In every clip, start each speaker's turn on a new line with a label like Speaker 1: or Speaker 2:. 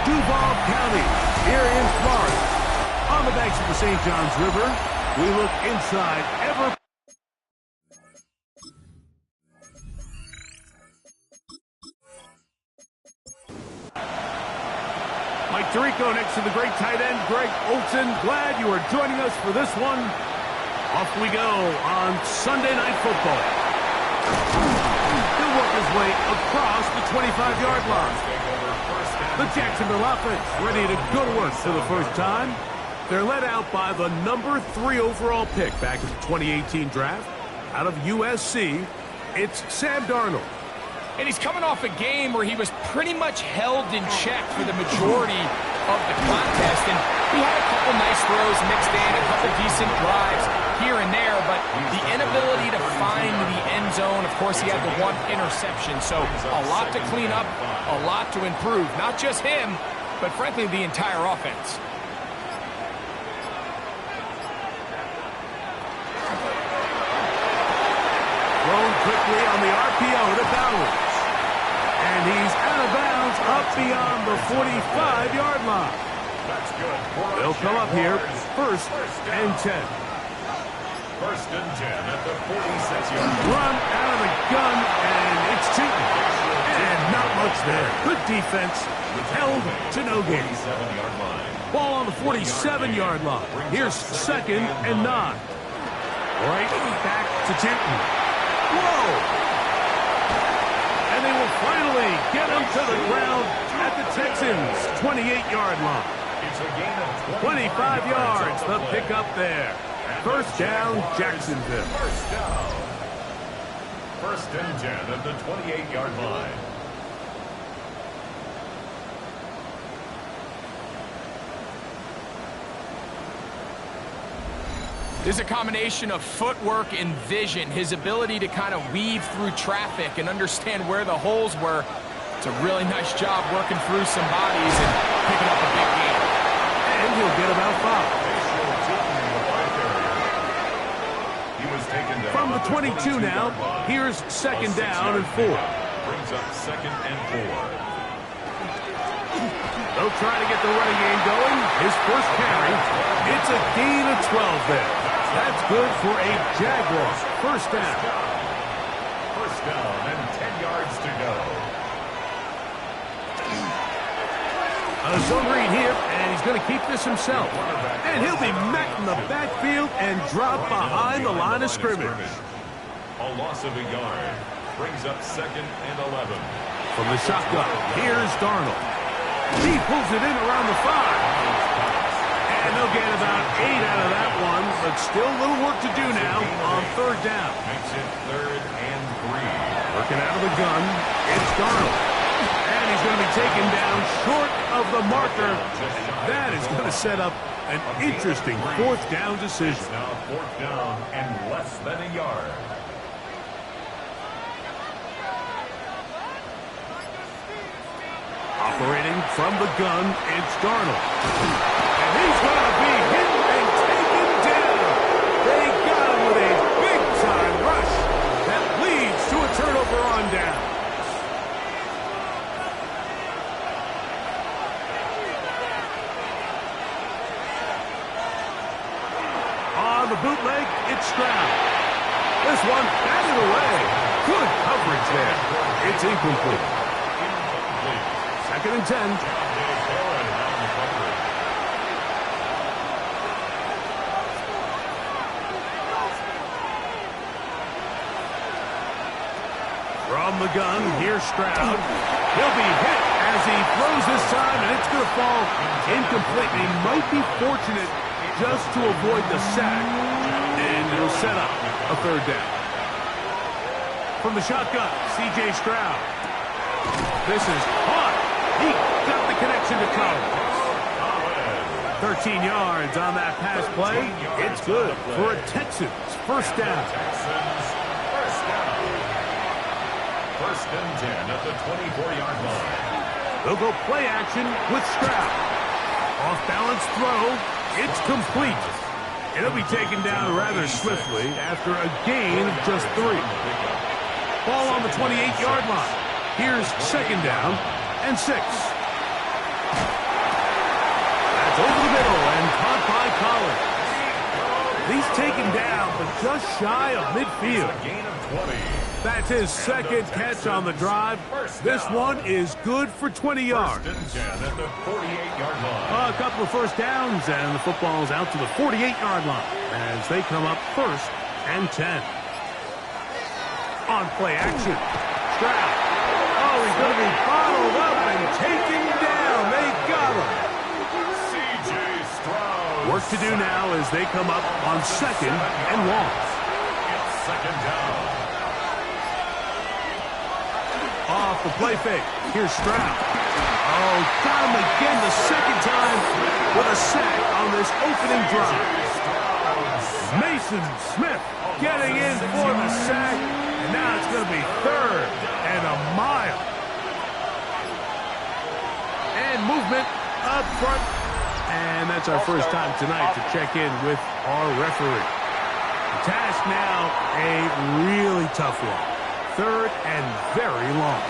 Speaker 1: Duval County, here in Florida. On the banks of the St. Johns River, we look inside ever. Mike Tirico next to the great tight end, Greg Olson. Glad you are joining us for this one. Off we go on Sunday Night Football. He'll work his way across the 25-yard line. The Jacksonville offense ready to go to work for the first time. They're led out by the number 3 overall pick back in the 2018 draft. Out of USC, it's Sam Darnold.
Speaker 2: And he's coming off a game where he was pretty much held in check for the majority of the contest. And he had a couple nice throws mixed in, a couple decent drives here and there. But the inability to find the end zone, of course, he had the one interception. So a lot to clean up, a lot to improve. Not just him, but frankly, the entire offense.
Speaker 1: Thrown quickly on the RPO to Bowers. And he's out of bounds up beyond the 45-yard line.
Speaker 3: That's good.
Speaker 1: They'll come up here, first and 10.
Speaker 3: First and 10 at the 46-yard line.
Speaker 1: Run out of the gun, and it's cheating. And not much there. Good defense, held to no gain.
Speaker 3: 47-yard line.
Speaker 1: Ball on the 47-yard line. Here's second and 9. Right back to Tinton. Whoa! And they will finally get him to the ground at the Texans' 28-yard line.
Speaker 3: It's a gain of
Speaker 1: 25 yards, the pickup there. First down, Jacksonville.
Speaker 3: First down. First and 10 at the 28-yard line.
Speaker 2: There's a combination of footwork and vision, his ability to kind of weave through traffic and understand where the holes were. It's a really nice job working through some bodies and picking up a big gain.
Speaker 1: And he'll get about 5. From the 22 now, here's second down and 4.
Speaker 3: Brings up second and 4.
Speaker 1: They'll try to get the running game going. His first carry. It's a gain of 12 there. That's good for a Jaguar. First down.
Speaker 3: First down and 10 yards to go.
Speaker 1: A zone read here, and he's going to keep this himself. And he'll be met in the backfield and drop behind the line of scrimmage.
Speaker 3: A loss of a yard. Brings up second and 11.
Speaker 1: From the shotgun, here's Darnold. He pulls it in around the 5. And they'll get about 8 out of that one, but still a little work to do now on third down.
Speaker 3: Makes it third and 3.
Speaker 1: Working out of the gun, it's Darnold. And he's going to be taken down short of the marker. That is going to set up an interesting fourth down decision.
Speaker 3: It's now fourth down and less than a yard.
Speaker 1: Operating from the gun, it's Darnold. And he's going to be hit and taken down. They got him with a big-time rush that leads to a turnover on down. On the bootleg, it's Stroud. This one batted away. Good coverage there. It's incomplete. Second and 10. From the gun, here's Stroud. He'll be hit as he throws this time, and it's going to fall incomplete. He might be fortunate just to avoid the sack, and it'll set up a third down. From the shotgun, C.J. Stroud. This is hot. He got the connection to Collins. 13 yards on that pass play. It's good for a Texans first down.
Speaker 3: First and 10 at the 24-yard line.
Speaker 1: They'll go play action with Stroud. Off-balance throw. It's complete. It'll be taken down rather swiftly after a gain of just 3. Ball on the 28-yard line. Here's second down and 6. Collins. He's taken down, but just shy of midfield.
Speaker 3: Gain of 20.
Speaker 1: That's his second catch on the drive. This one is good for 20 yards.
Speaker 3: First and 10 at the 48-yard line.
Speaker 1: A couple of first downs, and the football's out to the 48-yard line as they come up first and 10. On play action. Stroud. Oh, he's going to be bottled up and taken down. They got him.
Speaker 3: C.J. Stroud.
Speaker 1: Work to do now as they come up on second and long.
Speaker 3: It's second down.
Speaker 1: Off the play fake. Here's Stroud. Oh, got him again the second time with a sack on this opening drive. Mason Smith getting in for the sack, and now it's going to be third and a mile. And movement up front. And that's our first time tonight to check in with our referee. The task now, a really tough one. Third and very long.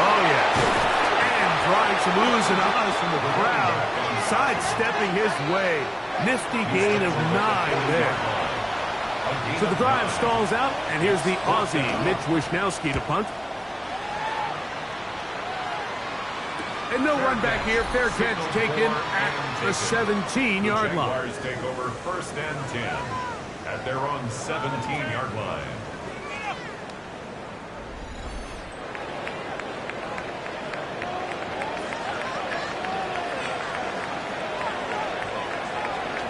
Speaker 1: Oh, yeah. And trying some oohs and ahs from the crowd. Sidestepping his way. Nifty gain of 9 there. So the drive stalls out, and here's the Aussie, Mitch Wishnowsky, to punt. And no run back here. Fair catch taken at the 17-yard line.
Speaker 3: Jaguars take over first and 10 at their own 17-yard line.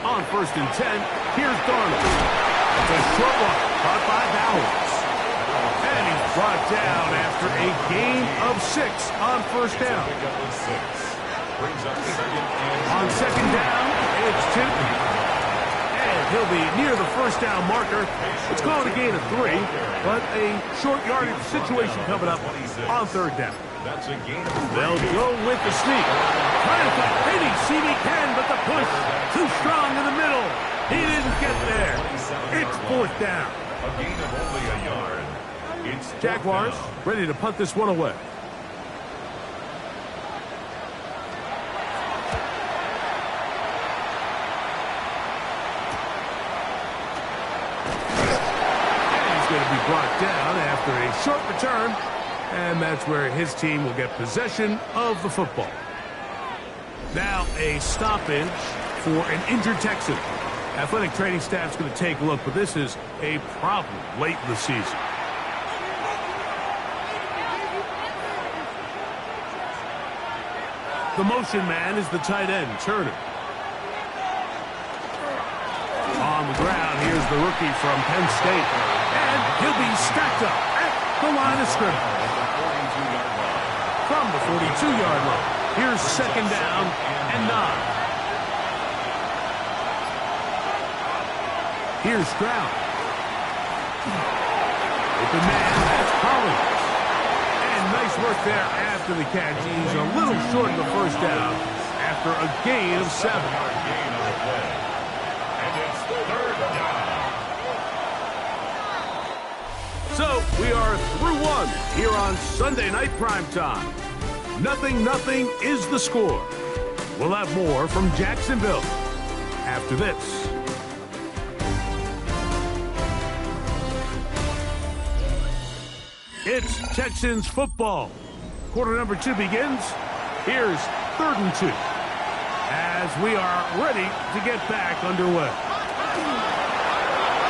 Speaker 1: On first and 10, here's Darnold. It's a short one, caught by Bowers. And he's brought down after a gain of 6 on first down. On second down, it's 2. He'll be near the first down marker. It's called a gain of 3, but a short yardage situation coming up on third down.
Speaker 3: That's a gain of 3.
Speaker 1: They'll go with the sneak. Trying to find Penny, see he can, but the push too strong in the middle. He didn't get there. It's fourth down.
Speaker 3: A gain of only a yard. It's
Speaker 1: Jaguars ready to punt this one away. Brought down after a short return, and that's where his team will get possession of the football. Now a stoppage for an injured Texan. Athletic training staff's going to take a look, but this is a problem late in the season. The motion man is the tight end, Turner. On the ground, here's the rookie from Penn State. And he'll be stacked up at the line of scrimmage. From the 42-yard line, here's second down and 9. Here's Stroud. Open man, that's Collins. And nice work there after the catch. He's a little short of the first down after a gain of 7.
Speaker 3: And it's third down.
Speaker 1: So we are through one here on Sunday Night Primetime. 0-0 is the score. We'll have more from Jacksonville after this. It's Texans football. Quarter number 2 begins. Here's 3rd and 2 as we are ready to get back underway.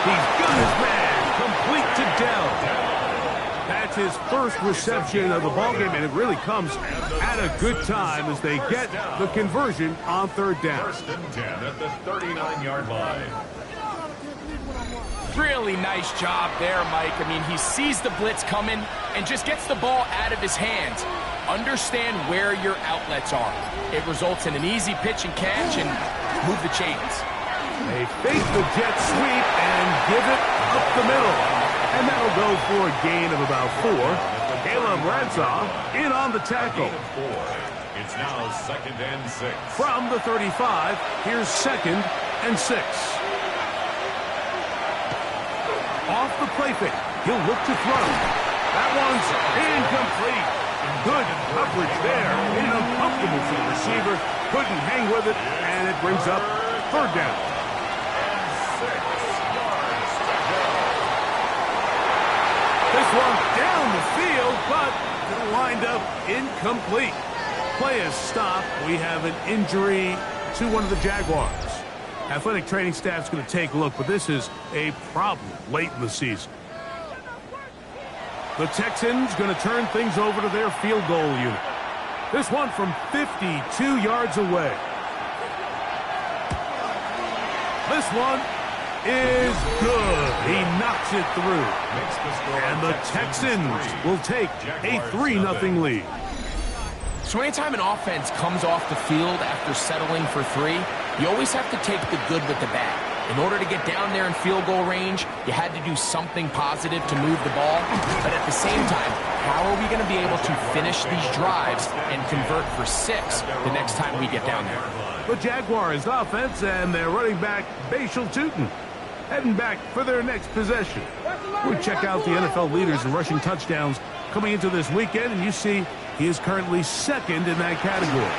Speaker 1: He's got his man. Complete to Dell. That's his first reception of the ballgame, and it really comes at a good time as they get the conversion on third down.
Speaker 3: First and 10 at the 39-yard line.
Speaker 2: Really nice job there, Mike. I mean, he sees the blitz coming and just gets the ball out of his hands. Understand where your outlets are. It results in an easy pitch and catch and move the chains.
Speaker 1: They fake the jet sweep and give it up the middle. And that'll go for a gain of about 4. Caleb Ransaw in on the tackle.
Speaker 3: It's now 2nd and 6.
Speaker 1: From the 35, here's 2nd and 6. Off the play fake, he'll look to throw. That one's incomplete. Good coverage there. Uncomfortable for the receiver. couldn't hang with it, and it brings up third down. This one down the field, but gonna wind up incomplete. Play is stopped. We have an injury to one of the Jaguars. Athletic training staff's going to take a look, but this is a problem late in the season. The Texans going to turn things over to their field goal unit. This one from 52 yards away. This one is good. He knocks it through. And the Texans will take a 3-0 lead.
Speaker 2: So anytime an offense comes off the field after settling for 3, you always have to take the good with the bad. In order to get down there in field goal range, you had to do something positive to move the ball. But at the same time, how are we going to be able to finish these drives and convert for 6 the next time we get down there?
Speaker 1: The Jaguars offense and their running back, Bashal Tootin, heading back for their next possession. We check out the NFL leaders in rushing touchdowns coming into this weekend, and you see he is currently second in that category.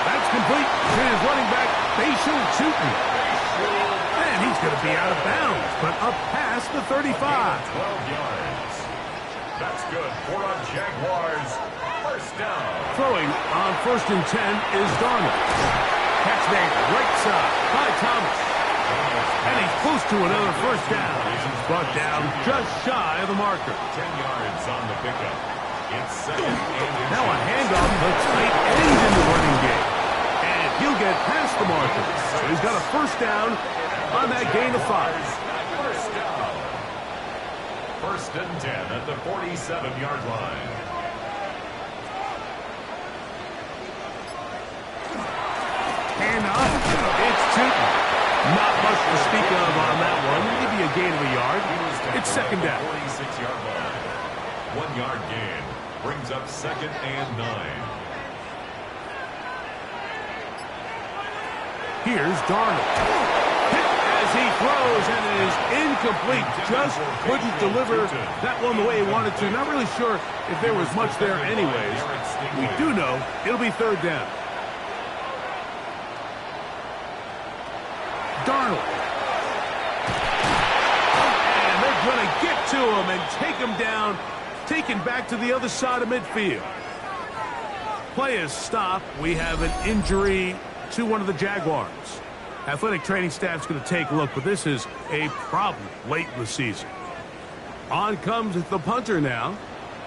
Speaker 1: That's complete to his running back, Bashal Tootin. And he's going to be out of bounds, but up past the 35.
Speaker 3: 12 yards. That's good for a Jaguars first down.
Speaker 1: Throwing on 1st and 10 is Darnold. Catch made right side by Thomas. And he's close to another first down. Brought down just shy of the marker.
Speaker 3: 10 yards on the pickup. It's second and
Speaker 1: now a handoff to the tight end in the running game. And he'll get past the marker. So he's got a first down on that gain of 5.
Speaker 3: First down. 1st and 10 at the 47-yard line.
Speaker 1: And up. It's Tootin. Not much to speak of on that one. Maybe a gain of a yard. It's second down.
Speaker 3: 46-yard line. 1-yard gain. Brings up 2nd and 9.
Speaker 1: Here's Darnold. Hit as he throws, and it is incomplete. Just couldn't deliver that one the way he wanted to. Not really sure if there was much there anyways. We do know it'll be third down. Darnold. And they're going to get to him and take him down, taken back to the other side of midfield. Play is stopped. We have an injury to one of the Jaguars. Athletic training staff's going to take a look, but this is a problem late in the season. On comes the punter now.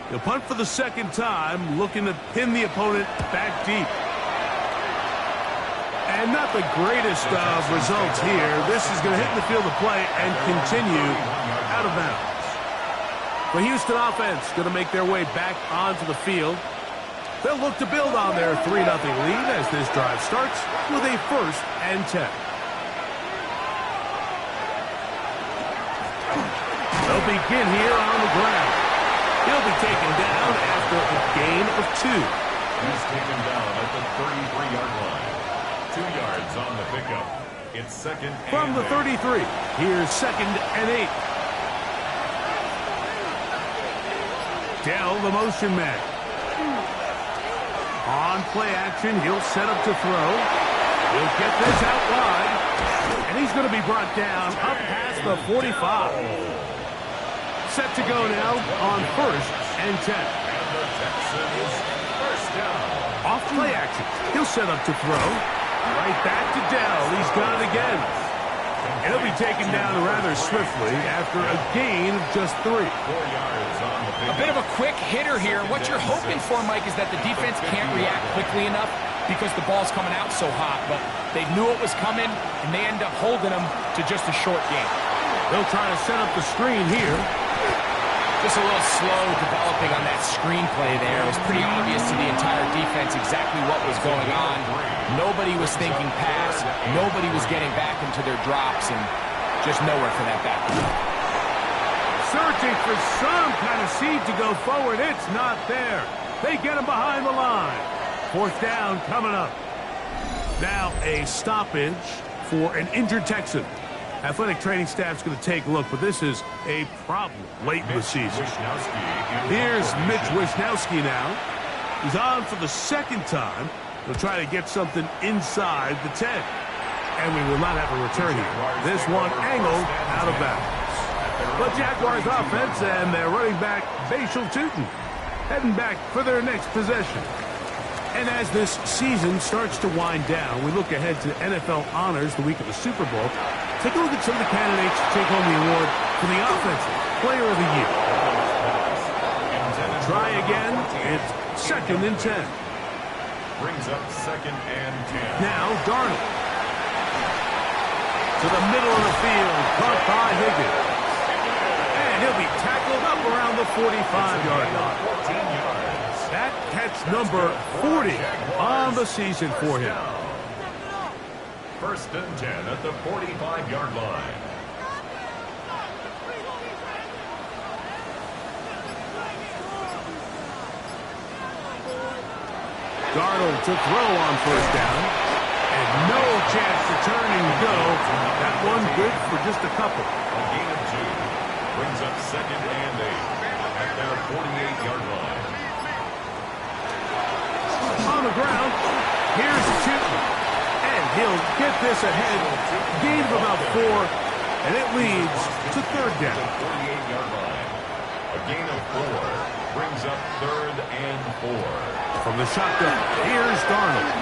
Speaker 1: He'll punt for the second time, looking to pin the opponent back deep. And not the greatest of results here. This is going to hit the field of play and continue out of bounds. The Houston offense going to make their way back onto the field. They'll look to build on their 3-0 lead as this drive starts with a 1st and 10. They'll begin here on the ground. He'll be taken down after a gain of 2.
Speaker 3: He's taken down at the 33-yard line. 2 yards on the pickup. It's 2nd and
Speaker 1: from the 33. Here's 2nd and 8. Dell, the motion man. On play action, he'll set up to throw. He'll get this out wide. And he's going to be brought down up past the 45. Set to go now on 1st and 10.
Speaker 3: And the Texans first down.
Speaker 1: Off play action. He'll set up to throw. Right back to Dell. He's got it again. And he'll be taken down rather swiftly after a gain of just 3.
Speaker 3: 4 yards on the pickup.
Speaker 2: A bit of a quick hitter here. What you're hoping for, Mike, is that the defense can't react quickly enough because the ball's coming out so hot. But they knew it was coming, and they end up holding them to just a short gain.
Speaker 1: They'll try to set up the screen here.
Speaker 2: Just a little slow developing on that screenplay there. It was pretty obvious to the entire defense exactly what was going on. Nobody was thinking pass. Nobody was getting back into their drops, and just nowhere for that back.
Speaker 1: Searching for some kind of seed to go forward. It's not there. They get him behind the line. 4th down coming up. Now a stoppage for an injured Texan. Athletic training staff's going to take a look, but this is a problem late in the season. Here's Mitch Wishnowski now. He's on for the second time. He'll try to get something inside the 10. And we will not have a return here. This one angled out of bounds. But Jaguars offense and their running back, Bashal Tootin, heading back for their next possession. And as this season starts to wind down, we look ahead to NFL honors the week of the Super Bowl. Take a look at some of the candidates to take home the award for the Offensive Player of the Year. Try again. It's 2nd and 10.
Speaker 3: Brings up 2nd and 10.
Speaker 1: Now Darnold. To the middle of the field. Caught by Higgins. And he'll be tackled up around the 45-yard line.
Speaker 3: 14 yards.
Speaker 1: That catch number 40 on the season for him.
Speaker 3: 1st and 10 at the 45-yard line.
Speaker 1: Darnold to throw on 1st down. And no chance to turn and go. That one good for just a couple.
Speaker 3: A gain of 2. Brings up 2nd and 8 at their 48-yard line.
Speaker 1: On the ground, here's Tootin. And he'll get this ahead. Gain of about 4. And it leads to 3rd down.
Speaker 3: 48-yard line. A gain of 4. Brings up 3rd and 4.
Speaker 1: From the shotgun, here's Darnold.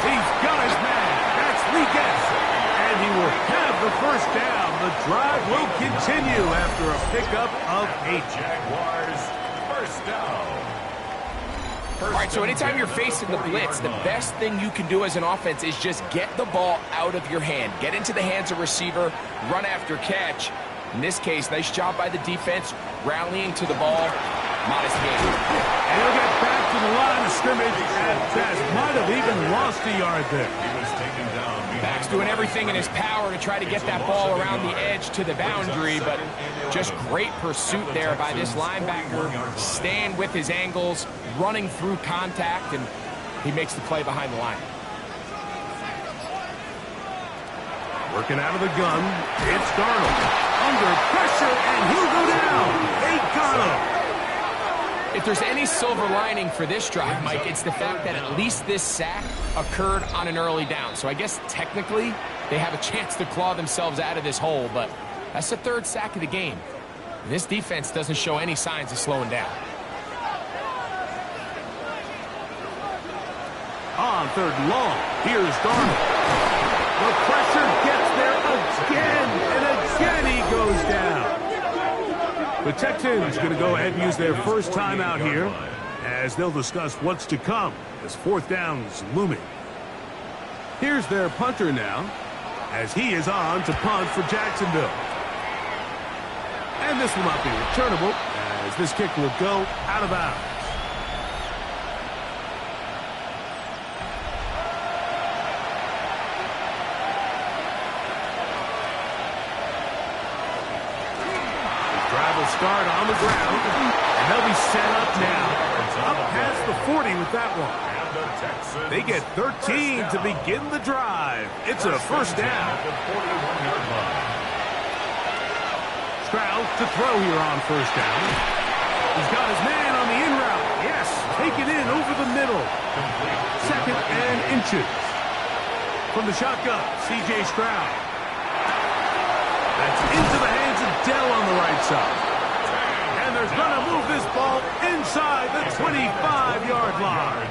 Speaker 1: He's got his man. That's Legas. And he will have the 1st down. The drive will continue after a pickup of 8.
Speaker 3: Jaguars, 1st down.
Speaker 2: All right, so anytime you're facing the blitz, the best thing you can do as an offense is just get the ball out of your hand. Get into the hands of receiver, run after catch. In this case, nice job by the defense, rallying to the ball. Modest gain.
Speaker 1: And he'll get back to the line of scrimmage at best. Might have even lost a yard there.
Speaker 3: He was taken down.
Speaker 2: Back's doing everything in his power to try to get that ball around the edge to the boundary, but just great pursuit there by this linebacker, staying with his angles, running through contact, and he makes the play behind the line.
Speaker 1: Working out of the gun, it's Darnold. Under pressure, and he'll go down. They got him.
Speaker 2: If there's any silver lining for this drive, Mike, it's the fact that at least this sack occurred on an early down. So I guess technically they have a chance to claw themselves out of this hole, but that's the 3rd sack of the game. And this defense doesn't show any signs of slowing down.
Speaker 1: On 3rd and long, here's Darnold. The pressure gets there again, and again he goes down. The Texans going to go ahead and use their 1st time out here as they'll discuss what's to come as 4th down is looming. Here's their punter now as he is on to punt for Jacksonville. And this will not be returnable as this kick will go out of bounds. Start on the ground, and they'll be set up now. Up past the 40 with that one. They get 13 to begin the drive. It's a 1st down. Stroud to throw here on 1st down. He's got his man on the in route. Yes, take it in over the middle. 2nd and inches. From the shotgun, C.J. Stroud. That's into the hands of Dell on the right side. And they're going to move this ball inside the 25-yard line.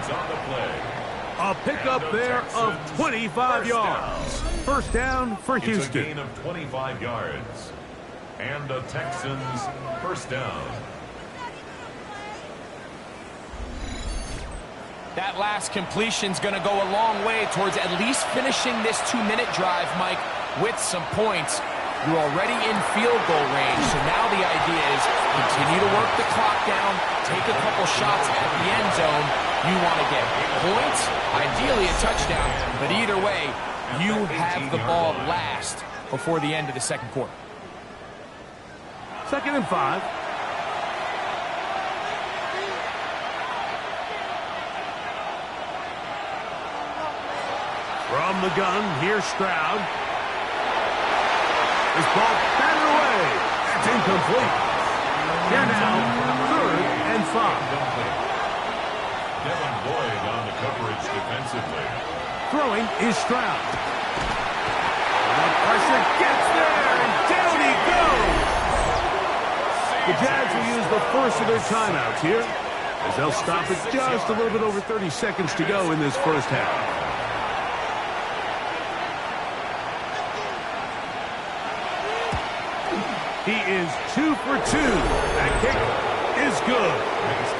Speaker 1: A pickup there of 25 yards. 1st down for Houston.
Speaker 3: It's a gain of 25 yards. And the Texans 1st down.
Speaker 2: That last completion's going to go a long way towards at least finishing this 2-minute drive, Mike, with some points. You're already in field goal range, so now the idea is continue to work the clock down, take a couple shots at the end zone. You want to get points, ideally a touchdown, but either way, you have the ball last before the end of the 2nd quarter.
Speaker 1: 2nd and 5. From the gun, here's Stroud. This ball batted away. That's incomplete. Here now, 3rd and 5.
Speaker 3: defensively.
Speaker 1: Throwing is Stroud. The pressure gets there, and down he goes. The Jags will use the first of their timeouts here, as they'll stop it just a little bit over 30 seconds to go in this first half. He is 2 for 2. That kick is good.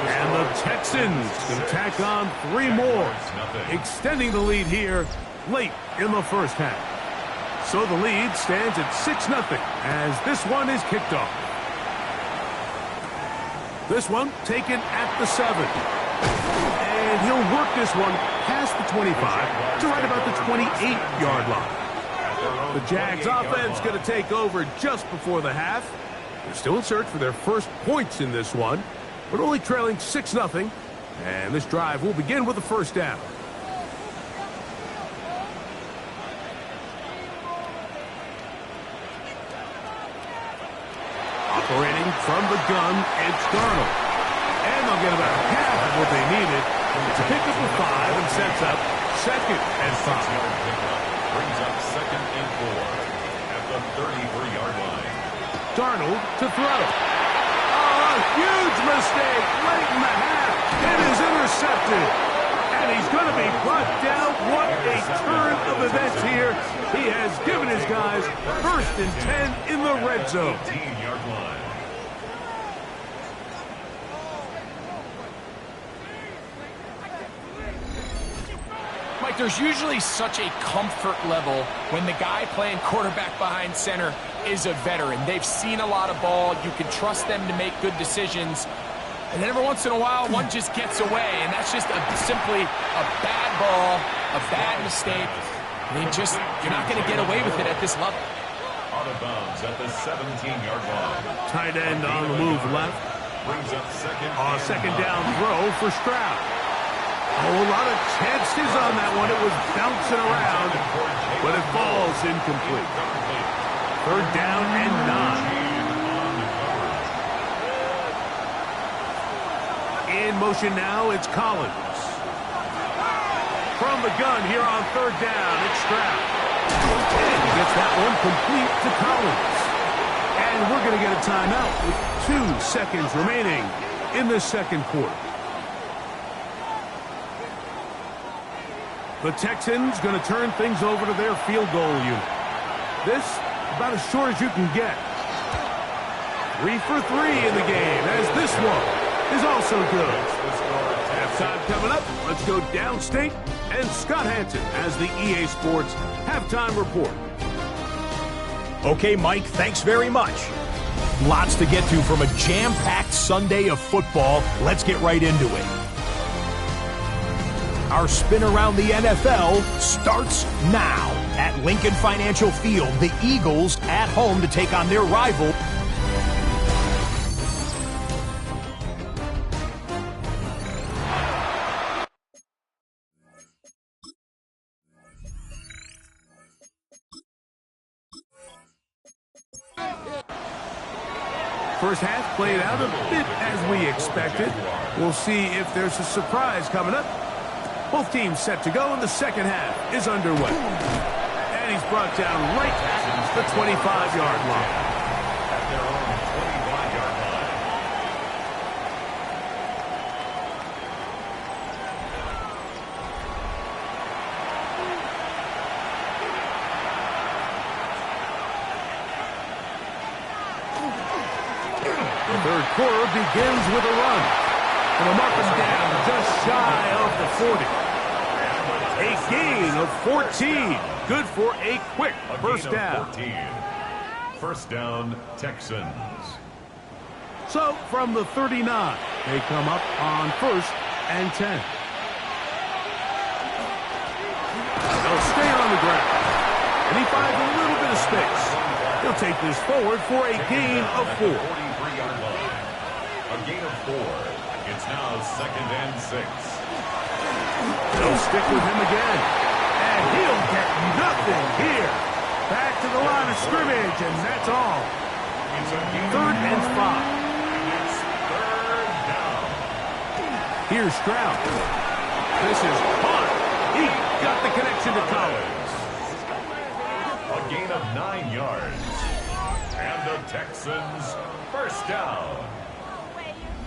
Speaker 1: And the Texans can tack on 3 more, extending the lead here late in the first half. So the lead stands at 6-0 as this one is kicked off. This one taken at the 7. And he'll work this one past the 25 to right about the 28-yard line. The Jags offense going to take over just before the half. They're still in search for their first points in this one, but only trailing 6-0. And this drive will begin with the first down. Operating from the gun, it's Darnold. And they'll get about half of what they needed to pick up the 5 and sets up 2nd and 5.
Speaker 3: Brings up 2nd and 4 at the 33-yard line.
Speaker 1: Darnold to throw. Oh, a huge mistake late in the half. It is intercepted. And he's going to be brought down. What a turn of events here. He has given his guys 1st and 10 in the red zone.
Speaker 3: 18-yard line.
Speaker 2: Mike, there's usually such a comfort level when the guy playing quarterback behind center is a veteran. They've seen a lot of ball. You can trust them to make good decisions. And then every once in a while, one just gets away, and that's just simply a bad ball, a bad mistake. You're not going to get away with it at this level.
Speaker 3: Out of bounds at the 17-yard line.
Speaker 1: Tight end on the move left.
Speaker 3: Brings up
Speaker 1: 2nd down throw for Stroud. Oh, a lot of chances on that one. It was bouncing around, but it falls incomplete. 3rd down and 9. In motion now, it's Collins. From the gun here on 3rd down, it's Stroud. And he gets that one complete to Collins. And we're going to get a timeout with 2 seconds remaining in the second quarter. The Texans going to turn things over to their field goal unit. This, about as short as you can get. 3 for 3 in the game, as this one is also good. Halftime coming up. Let's go downstate. And Scott Hansen has the EA Sports Halftime Report.
Speaker 4: Okay, Mike, thanks very much. Lots to get to from a jam-packed Sunday of football. Let's get right into it. Our spin around the NFL starts now. At Lincoln Financial Field, the Eagles at home to take on their rival.
Speaker 1: First half played out a bit as we expected. We'll see if there's a surprise coming up. Both teams set to go, and the second half is underway. And he's brought down right at the 25-yard line.
Speaker 3: At their own 25-yard line.
Speaker 1: The third quarter begins with a run. And they'll mark him down just shy of the 40. A gain of 14. Good for a quick first down.
Speaker 3: 14. First down, Texans.
Speaker 1: So from the 39, they come up on 1st and 10. They'll stay on the ground. And he finds a little bit of space. He'll take this forward for a gain of 4.
Speaker 3: 43-yard line. A gain of 4. It's now 2nd and 6.
Speaker 1: They'll stick with him again. And he'll get nothing here. Back to the line of scrimmage, and that's all. 3rd and 5.
Speaker 3: It's 3rd down.
Speaker 1: Here's Stroud. This is caught. He got the connection to Collins.
Speaker 3: A gain of 9 yards. And the Texans first down.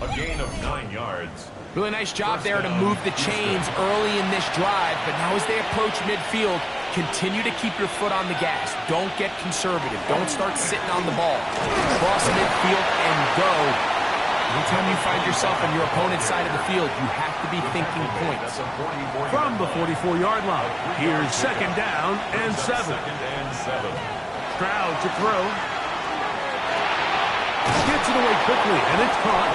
Speaker 3: A gain of 9 yards.
Speaker 2: Really nice job there to move the chains early in this drive, but now as they approach midfield, continue to keep your foot on the gas. Don't get conservative. Don't start sitting on the ball. Cross midfield and go. Anytime you find yourself on your opponent's side of the field, you have to be thinking points.
Speaker 1: From the 44-yard line, here's second down and 7. Stroud to throw. Gets it away quickly, and it's caught.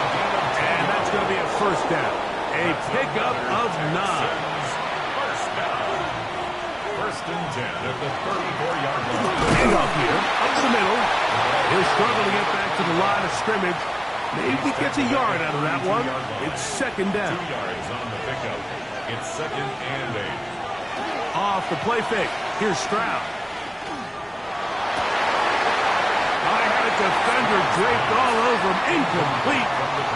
Speaker 1: And that's going to be a first down. A pickup of 9.
Speaker 3: First down. First and 10 at the 34-yard line.
Speaker 1: Handoff here, up the middle. He'll struggle to get back to the line of scrimmage. Maybe gets a yard out of that one. It's second down.
Speaker 3: 2 yards on the pickup. It's second and 8.
Speaker 1: Off the play fake. Here's Stroud. Defender draped all over him. Incomplete.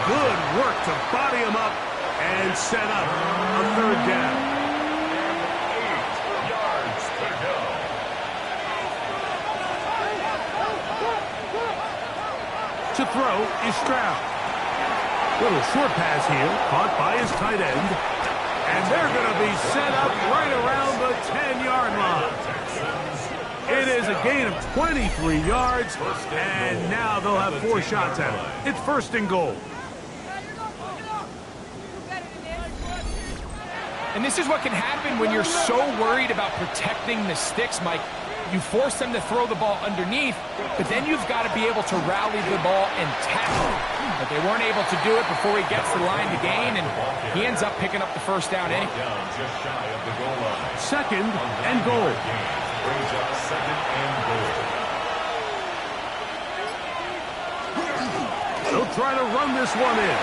Speaker 1: Good work to body him up and set up a third down.
Speaker 3: 8 yards to go.
Speaker 1: To throw is Stroud. Little short pass here, caught by his tight end. And they're going to be set up right around the 10-yard line. It is a gain of 23 yards, and now they'll have 4 shots at it. It's first and goal.
Speaker 2: And this is what can happen when you're so worried about protecting the sticks, Mike. You force them to throw the ball underneath, but then you've got to be able to rally the ball and tackle. But they weren't able to do it before he gets the line to gain, and he ends up picking up the first down anyway.
Speaker 3: Just shy of the goal line.
Speaker 1: Second and goal.
Speaker 3: Brings up second and goal.
Speaker 1: They'll try to run this one in.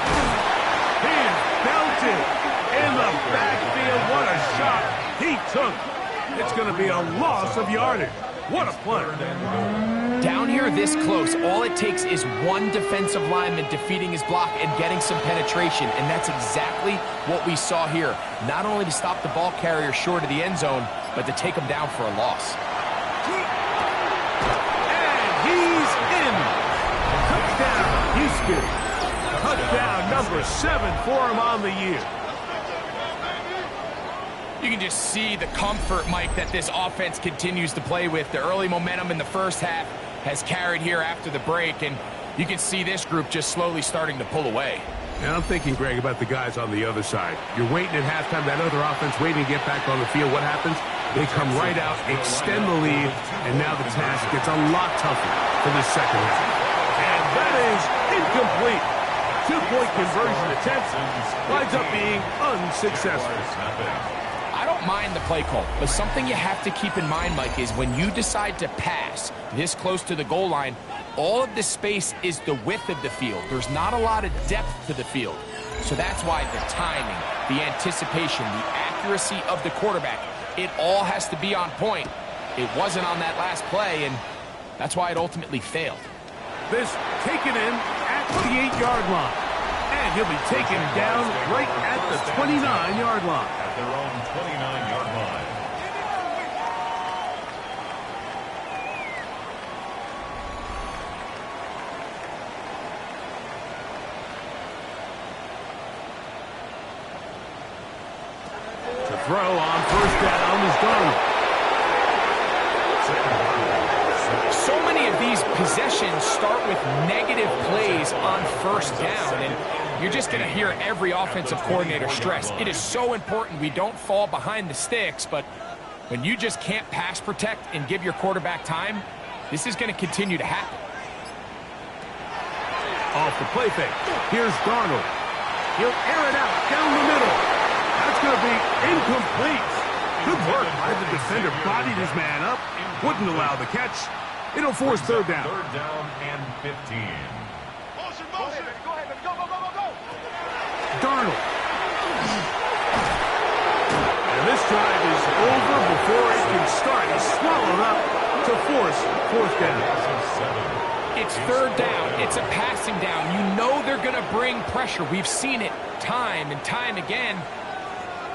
Speaker 1: He's belted in the backfield. What a shot he took. It's going to be a loss of yardage. What a play.
Speaker 2: Down here this close, all it takes is one defensive lineman defeating his block and getting some penetration, and that's exactly what we saw here. Not only to stop the ball carrier short of the end zone, but to take him down for a loss.
Speaker 1: And he's in. Touchdown, Houston. Touchdown number 7 for him on the year.
Speaker 2: You can just see the comfort, Mike, that this offense continues to play with. The early momentum in the first half has carried here after the break, and you can see this group just slowly starting to pull away.
Speaker 1: And I'm thinking, Greg, about the guys on the other side. You're waiting at halftime, that other offense waiting to get back on the field. What happens? They come right out, extend the lead, and now the task gets a lot tougher for the second half. And that is incomplete. 2-point conversion attempt winds up being unsuccessful.
Speaker 2: I don't mind the play call, but something you have to keep in mind, Mike, is when you decide to pass this close to the goal line, all of the space is the width of the field. There's not a lot of depth to the field. So that's why the timing, the anticipation, the accuracy of the quarterback, it all has to be on point. It wasn't on that last play, and that's why it ultimately failed.
Speaker 1: This taken in at the 8-yard line. And he'll be taken down right at the 29-yard line.
Speaker 3: At their own 29-yard line.
Speaker 1: To throw on first down is done.
Speaker 2: So many of these possessions start with negative plays on first down, and you're just going to hear every offensive coordinator stress. It is so important we don't fall behind the sticks, but when you just can't pass protect and give your quarterback time, this is going to continue to happen.
Speaker 1: Off the play fake. Here's Darnold. He'll air it out down the middle. That's going to be incomplete. Good work by the defender. Bodied his man up. Wouldn't allow the catch. It'll force third down.
Speaker 3: Third down and 15.
Speaker 1: Darnold. And this drive is over before it can start. He's swallowed up to force fourth down.
Speaker 2: It's third down. It's a passing down. You know they're going to bring pressure. We've seen it time and time again.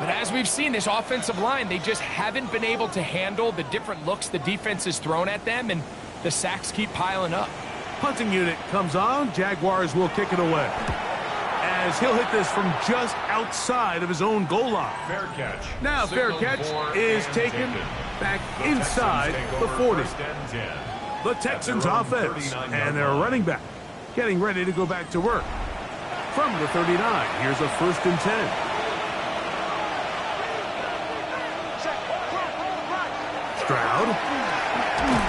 Speaker 2: But as we've seen, this offensive line, they just haven't been able to handle the different looks the defense has thrown at them, and the sacks keep piling up.
Speaker 1: Punting unit comes on. Jaguars will kick it away, as he'll hit this from just outside of his own goal line.
Speaker 3: Fair catch.
Speaker 1: Now, fair catch is taken back inside the 40. The Texans offense and their running back getting ready to go back to work. From the 39, here's a 1st and 10. Stroud.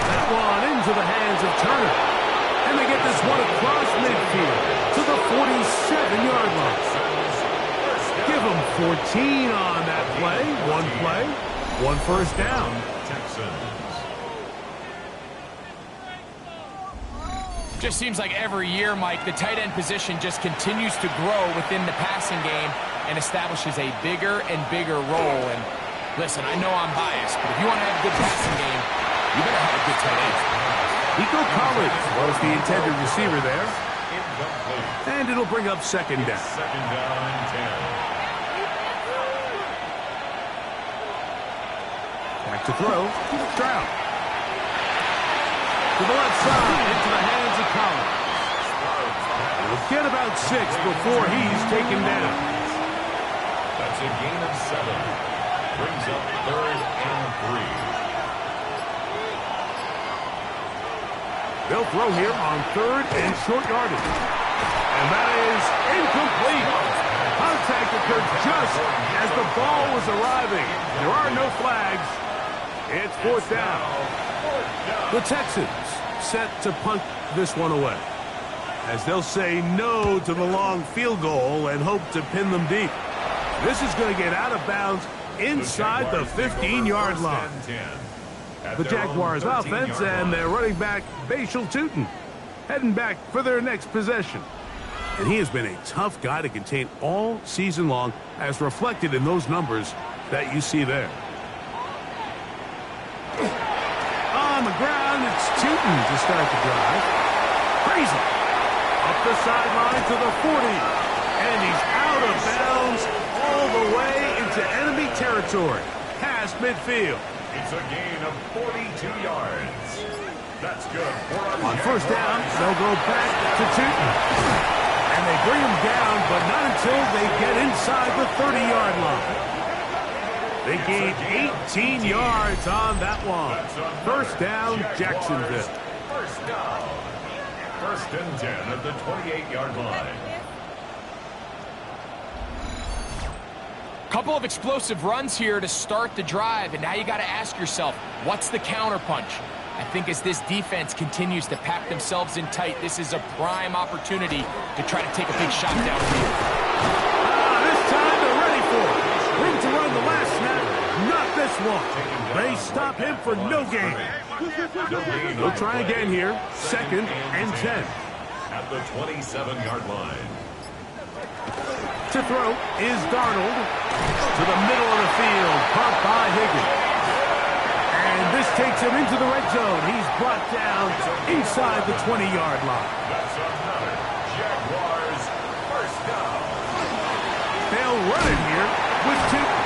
Speaker 1: That one into the hands of Turner. And they get this one across midfield to the 47-yard line. Give them 14 on that play. One first down.
Speaker 3: Texans.
Speaker 2: Just seems like every year, Mike, the tight end position just continues to grow within the passing game and establishes a bigger and bigger role. And listen, I know I'm biased, but if you want to have a good passing game, you better have a good tight end.
Speaker 1: Nico Collins was the intended receiver there. And it'll bring up 2nd down.
Speaker 3: 2nd down and 10.
Speaker 1: Back to throw. Stroud. To the left side, into the hands of Collins. He'll get about 6 before he's taken down.
Speaker 3: That's a gain of 7. Brings up 3rd and 3.
Speaker 1: They'll throw here on 3rd and short yardage. And that is incomplete. Contact occurred just as the ball was arriving. There are no flags. It's 4th down. The Texans set to punt this one away, as they'll say no to the long field goal and hope to pin them deep. This is going to get out of bounds inside the 15-yard line. The Jaguars offense and their running back, Bashal Tootin, heading back for their next possession. And he has been a tough guy to contain all season long, as reflected in those numbers that you see there. On the ground, it's Tootin to start the drive. Crazy. Up the sideline to the 40. And he's out of bounds all the way into enemy territory. Past midfield.
Speaker 3: It's a gain of 42 yards. That's good.
Speaker 1: On 1st down, they'll go back to Tootin. And they bring him down, but not until they get inside the 30-yard line. They gained 18 yards on that one. 1st down, Jacksonville.
Speaker 3: 1st down. 1st and 10 at the 28-yard line.
Speaker 2: Couple of explosive runs here to start the drive, and now you got to ask yourself, what's the counterpunch? I think as this defense continues to pack themselves in tight, this is a prime opportunity to try to take a big shot downfield.
Speaker 1: This time they're ready for it. Room to run the last snap, not this one. They stop him for no gain. They'll try again here, 2nd and 10.
Speaker 3: At the 27-yard line.
Speaker 1: To throw is Darnold. To the middle of the field, caught by Higgins. And this takes him into the red zone. He's brought down inside the 20-yard line.
Speaker 3: That's another Jaguars 1st down.
Speaker 1: They'll run it here with Tootin.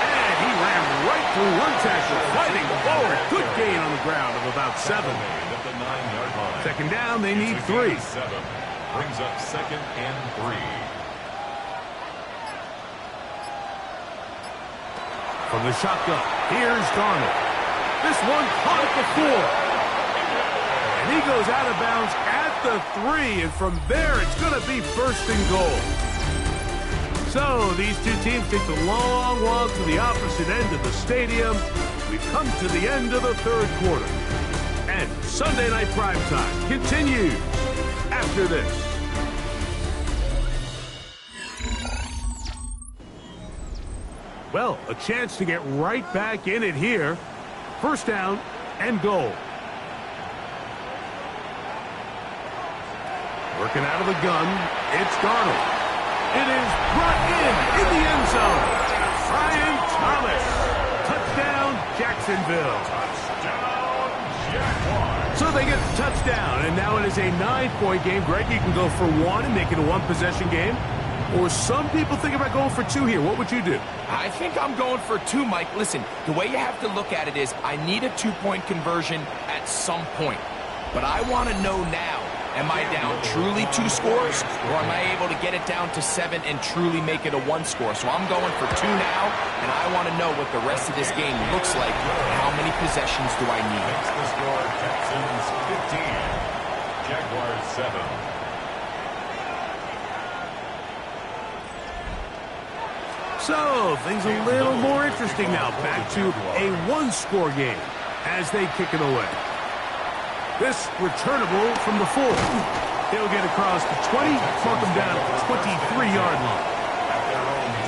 Speaker 1: And he ran right through one tackle, fighting forward. Good gain on the ground of about 7.
Speaker 3: At the 9-yard line.
Speaker 1: 2nd down, they need 3.
Speaker 3: 7. Brings up 2nd and 3.
Speaker 1: From the shotgun, here's Darnold. This one caught at the 4. And he goes out of bounds at the 3. And from there, it's going to be 1st and goal. So these two teams take the long walk to the opposite end of the stadium. We've come to the end of the 3rd quarter. And Sunday Night Primetime continues after this. Well, a chance to get right back in it here. 1st down and goal. Working out of the gun, it's Darnold. It is brought in the end zone. Brian Thomas. Touchdown, Jacksonville.
Speaker 3: Touchdown, Jaguars.
Speaker 1: So they get the touchdown, and now it is a 9-point game. Greg, you can go for 1 and make it a 1-possession game. or some people think about going for 2 here. What would you do?
Speaker 2: I think I'm going for 2, Mike. Listen, the way you have to look at it is I need a 2-point conversion at some point. But I want to know now, am I down truly 2 scores, or am I able to get it down to 7 and truly make it a 1 score? So I'm going for 2 now, and I want to know what the rest of this game looks like and how many possessions do I need.
Speaker 3: Makes the score Texans 15, Jaguars 7.
Speaker 1: So, things a little more interesting now. Back to a 1-score game as they kick it away. This returnable from the 4. He'll get across the 20, mark him down at the 23-yard line.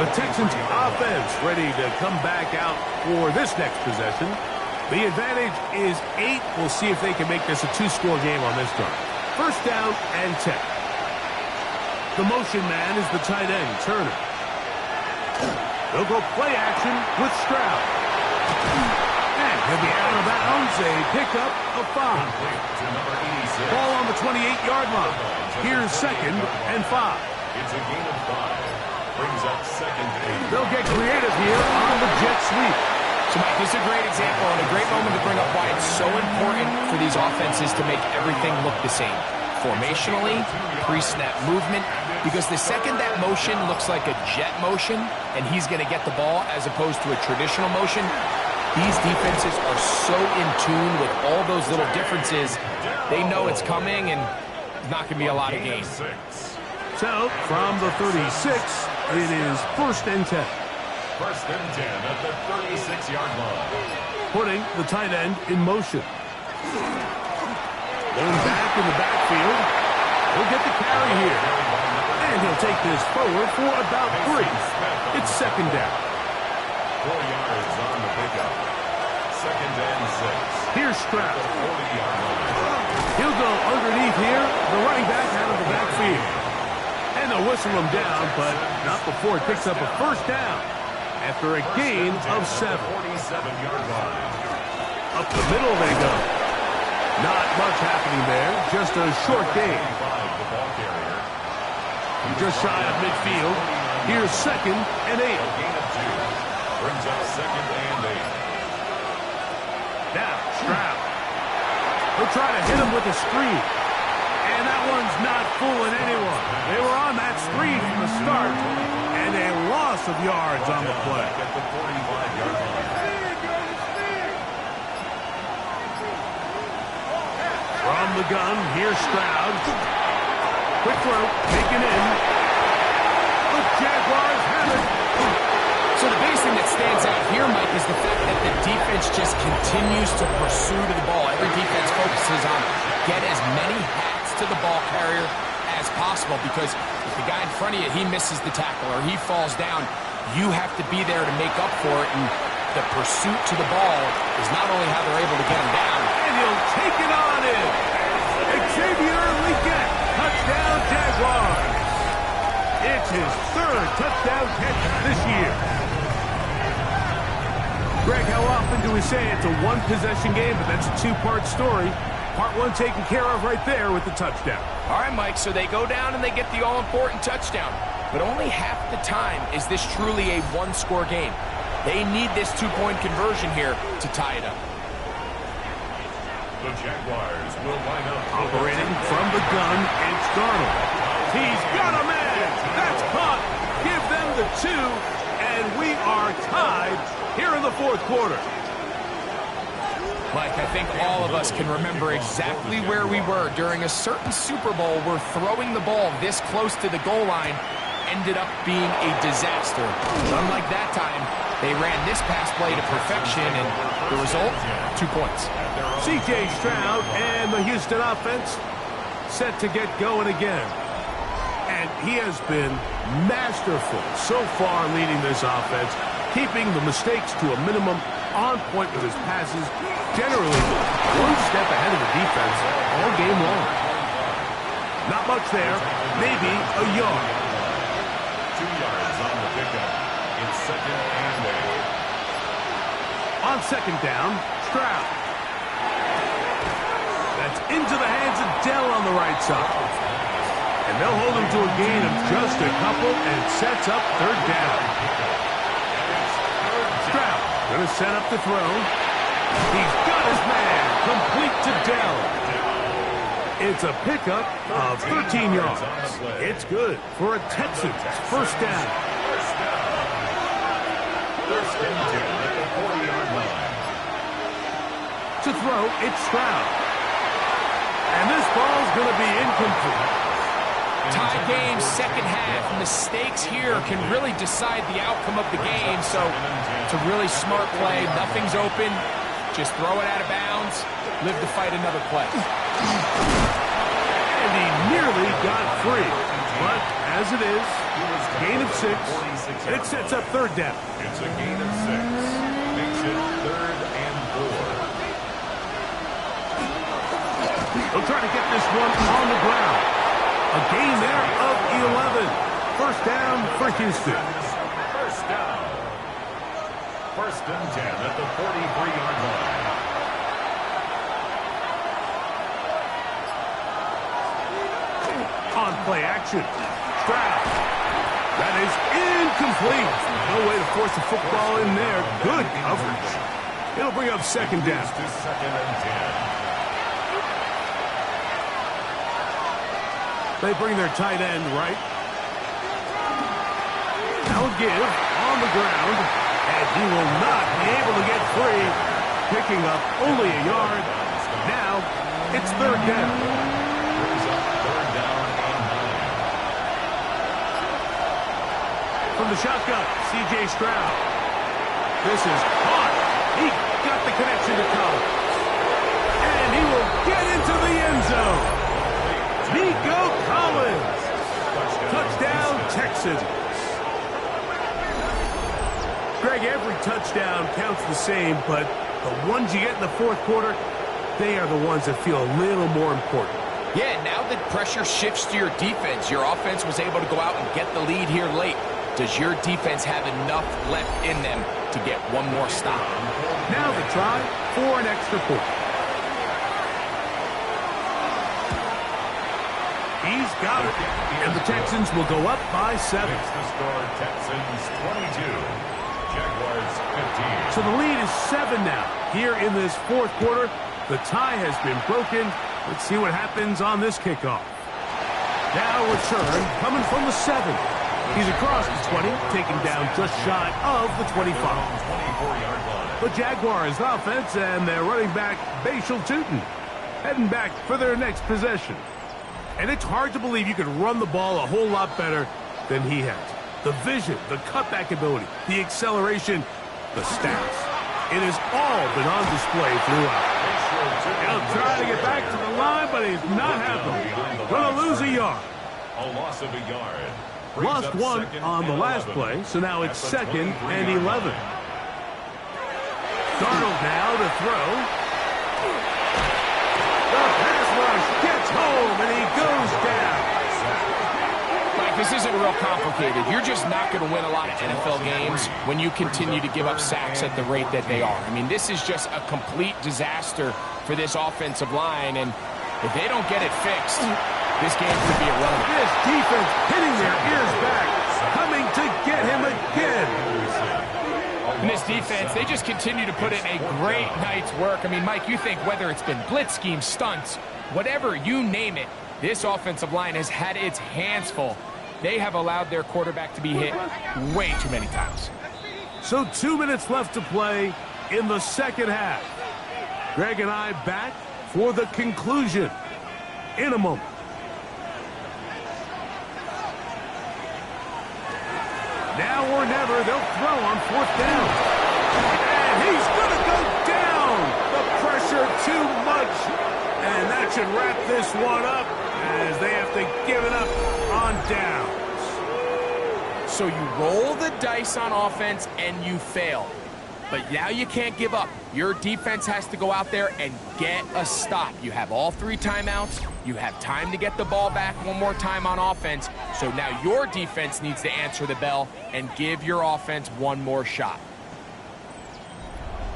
Speaker 1: The Texans offense ready to come back out for this next possession. The advantage is 8. We'll see if they can make this a 2-score game on this drive. First down and 10. The motion man is the tight end, Turner. They'll go play action with Stroud. And he'll be out of bounds, a pickup of 5. Ball on the 28-yard line. Here's 2nd and 5.
Speaker 3: It's a gain of 5. Brings up 2nd and 8.
Speaker 1: They'll get creative here on the jet sweep.
Speaker 2: So, Mike, this is a great example and a great moment to bring up why it's so important for these offenses to make everything look the same. Formationally, pre-snap movement, because the second that motion looks like a jet motion and he's going to get the ball as opposed to a traditional motion, these defenses are so in tune with all those little differences. They know it's coming and there's not going to be a lot of gains.
Speaker 1: So, from the 36, it is 1st and 10.
Speaker 3: 1st and 10 at the 36-yard line.
Speaker 1: Putting the tight end in motion. Going back in the backfield. He'll get the carry here. And he'll take this forward for about 3. It's 2nd down.
Speaker 3: 4 yards on the pickup. 2nd and 6.
Speaker 1: Here's Stroud.
Speaker 3: 40-yard line.
Speaker 1: He'll go underneath here. The running back out of the backfield. And they'll whistle him down, but not before it picks up a 1st down after a gain of 7.
Speaker 3: 47-yard line.
Speaker 1: Up the middle they go. Not much happening there. Just a short gain.
Speaker 3: The ball carrier.
Speaker 1: Just shy of midfield. Here's 2nd and 8.
Speaker 3: A gain of 2. Brings up 2nd and 8.
Speaker 1: Now, Stroud. He'll try to hit him with a screen. And that one's not fooling anyone. They were on that screen from the start. And a loss of yards on the play.
Speaker 3: At the 45-yard line.
Speaker 1: From the gun, here's Stroud. Quick throw, taken in. The Jaguars have it.
Speaker 2: So the biggest thing that stands out here, Mike, is the fact that the defense just continues to pursue to the ball. Every defense focuses on get as many hats to the ball carrier as possible, because if the guy in front of you, he misses the tackle or he falls down, you have to be there to make up for it. And the pursuit to the ball is not only how they're able to get him down.
Speaker 1: And he'll take it on in. Xavier Legette, touchdown Jaguars. It's his 3rd touchdown catch this year. Greg, how often do we say it's a 1-possession game, but that's a 2-part story? Part 1 taken care of right there with the touchdown.
Speaker 2: All right, Mike, so they go down and they get the all-important touchdown. But only half the time is this truly a 1-score game. They need this 2-point conversion here to tie it up.
Speaker 3: The Jaguars will line up.
Speaker 1: Operating from the gun, it's Darnold. He's got a man. That's caught. Give them the 2, and we are tied here in the 4th quarter.
Speaker 2: Mike, I think all of us can remember exactly where we were during a certain Super Bowl where throwing the ball this close to the goal line ended up being a disaster. Unlike that time, they ran this pass play to perfection, and the result, 2 points.
Speaker 1: C.J. Stroud and the Houston offense set to get going again. And he has been masterful so far leading this offense, keeping the mistakes to a minimum, on point with his passes, generally 1 step ahead of the defense all game long. Not much there, maybe a yard.
Speaker 3: 2 yards on the pickup. It's 2nd and 8.
Speaker 1: On 2nd down, Stroud. That's into the hands of Dell on the right side. And they'll hold him to a gain of just a couple and sets up third down. Stroud going to set up the throw. He's got his man complete to Dell. It's a pickup of 13 yards. It's good for a Texans first down.
Speaker 3: First and 10 at the 40-yard line.
Speaker 1: To throw, it's Stroud. And this ball's going to be incomplete.
Speaker 2: Tie game, second half. Mistakes here can really decide the outcome of the game. So it's a really smart play. Nothing's open. Just throw it out of bounds. Live to fight another play.
Speaker 1: And he nearly got free. But as it is, gain of 6. And it sets up third down.
Speaker 3: It's a gain of 6. Makes it 3rd and 4.
Speaker 1: They'll try to get this one on the ground. A gain there of 11. First down for Houston.
Speaker 3: First down. First and 10 at the 43-yard line.
Speaker 1: On play action. Stroud. That is incomplete. No way to force the football in there. Good coverage. It'll bring up second down.
Speaker 3: To second and 10.
Speaker 1: They bring their tight end right. Now give on the ground. And he will not be able to get free. Picking up only a yard. Now it's third down.
Speaker 3: Brings up third down and 9.
Speaker 1: From the shotgun, C.J. Stroud. This is caught. He got the connection to Collins. And he will get into the end zone. Nico Collins. Touchdown, Texans. Greg, every touchdown counts the same, but the ones you get in the fourth quarter, they are the ones that feel a little more important.
Speaker 2: Yeah, now that pressure shifts to your defense, your offense was able to go out and get the lead here late. Does your defense have enough left in them to get one more stop?
Speaker 1: Now the try for an extra point. He's got it. And the Texans will go up by 7.
Speaker 3: It's the score, Texans 22. Jaguars 15.
Speaker 1: So the lead is 7 now. Here in this fourth quarter, the tie has been broken. Let's see what happens on this kickoff. Now return coming from the 7. He's across the 20, taken down just shy of the 25.
Speaker 3: 24-yard line.
Speaker 1: The Jaguars offense and their running back, Bashal Tootin, heading back for their next possession. And it's hard to believe you could run the ball a whole lot better than he has. The vision, the cutback ability, the acceleration, the stats. It has all been on display throughout. He'll try to get back to the line, but he's not happening. Going to lose a yard.
Speaker 3: A loss of a yard.
Speaker 1: Lost one on the last play, so now it's 2nd and 11. Darnold now to throw. The pass rush gets home, and he goes down.
Speaker 2: Mike, this isn't real complicated. You're just not going to win a lot of NFL games when you continue to give up sacks at the rate that they are. I mean, this is just a complete disaster for this offensive line, and if they don't get it fixed, this game could be irrelevant.
Speaker 1: This defense hitting their ears back, coming to get him again.
Speaker 2: And this defense, they just continue to put in a great night's work. I mean, Mike, you think whether it's been blitz schemes, stunts, whatever, you name it, this offensive line has had its hands full. They have allowed their quarterback to be hit way too many times.
Speaker 1: So 2 minutes left to play in the second half. Greg and I back for the conclusion in a moment. Now or never, they'll throw on fourth down. And he's going to go down. The pressure too much. And that should wrap this one up as they have to give it up on downs.
Speaker 2: So you roll the dice on offense and you fail. But now you can't give up. Your defense has to go out there and get a stop. You have all 3 timeouts. You have time to get the ball back one more time on offense. So now your defense needs to answer the bell and give your offense one more shot.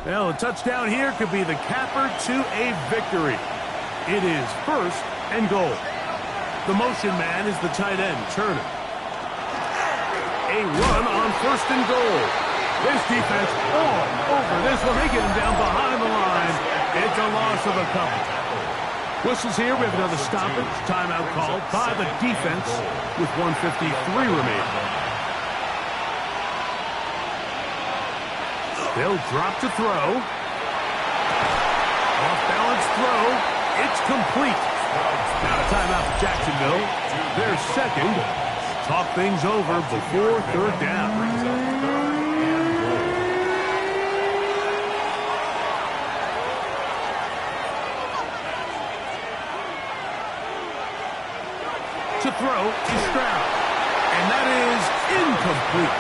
Speaker 1: Well, a touchdown here could be the capper to a victory. It is 1st and goal. The motion man is the tight end, Turner. A run on 1st and goal. This defense all over this one. They get him down behind the line. It's a loss of a couple. Whistles here. We have another stoppage. Timeout called by the defense with 1:53 remaining. They'll drop to throw. Off-balance throw. It's complete. Now a timeout for Jacksonville. Their second. Talk things over before 3rd down. To throw to Stroud. And that is incomplete.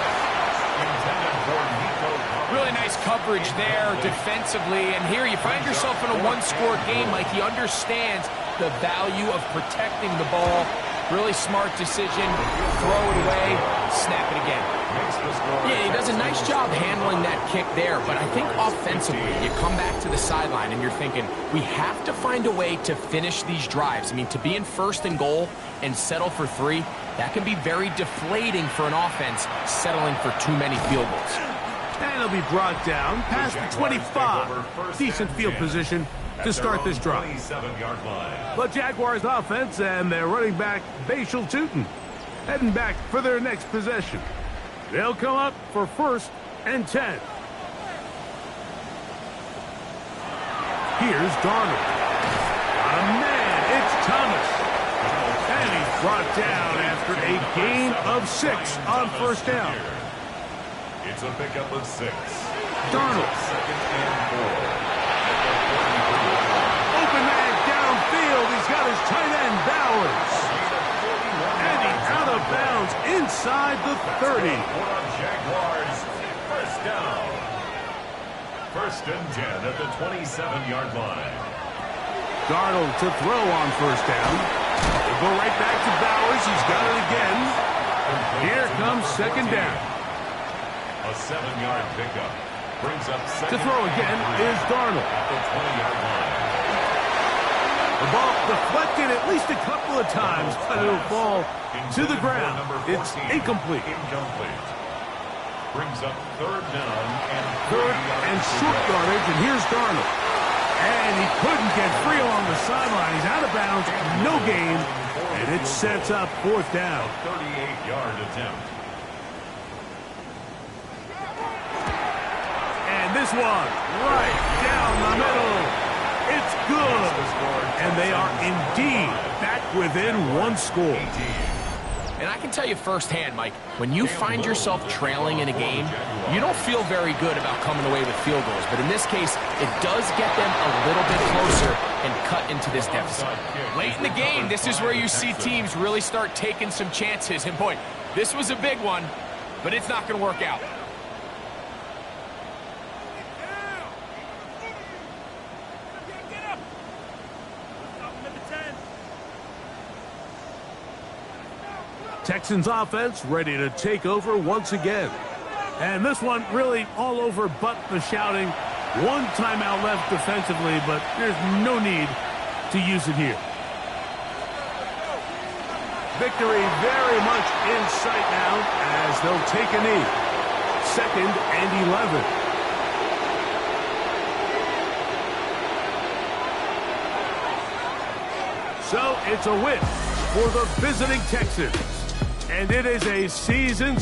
Speaker 2: Really nice coverage there defensively. And here you find yourself in a one-score game. Like, he understands the value of protecting the ball. Really smart decision. Throw it away. Snap it again. Yeah, he does a nice job handling that kick there. But I think offensively, you come back to the sideline and you're thinking, we have to find a way to finish these drives. I mean, to be in 1st and goal and settle for 3, that can be very deflating for an offense settling for too many field goals.
Speaker 1: And he'll be brought down past the 25. Decent field position to start this drive. The Jaguars offense and their running back, Bashal Tootin, heading back for their next possession. They'll come up for 1st and 10. Here's Darnold. Got a man. It's Thomas. And he's brought down after a gain of 6 on 1st down.
Speaker 3: It's a pickup of 6.
Speaker 1: Darnold.
Speaker 3: 2nd and 4.
Speaker 1: Open man downfield. He's got his tight end, Bowers. And he's out of bounds inside the 30.
Speaker 3: Jaguars, 1st down. 1st and 10 at the 27-yard line.
Speaker 1: Darnold to throw on 1st down. They'll go right back to Bowers. He's got it again. Here comes 2nd down.
Speaker 3: A 7-yard pickup. Brings up 2nd.
Speaker 1: To throw again is Darnold.
Speaker 3: At the 20-yard line.
Speaker 1: The ball deflected at least a couple of times, but it'll fall to the ground. It's incomplete.
Speaker 3: Brings up 3rd down and
Speaker 1: 3rd and short yardage, and here's Darnold. And he couldn't get free along the sideline. He's out of bounds, no gain, and it sets up 4th down.
Speaker 3: 38-yard attempt.
Speaker 1: And this one, right down the middle. It's good. And they are indeed back within 1 score.
Speaker 2: And I can tell you firsthand, Mike, when you find yourself trailing in a game, you don't feel very good about coming away with field goals. But in this case, it does get them a little bit closer and cut into this deficit. Late in the game, this is where you see teams really start taking some chances. And boy, this was a big one, but it's not going to work out.
Speaker 1: Texans offense ready to take over once again. And this one really all over but the shouting. 1 timeout left defensively, but there's no need to use it here. Victory very much in sight now as they'll take a knee. 2nd and 11. So it's a win for the visiting Texans. And it is a season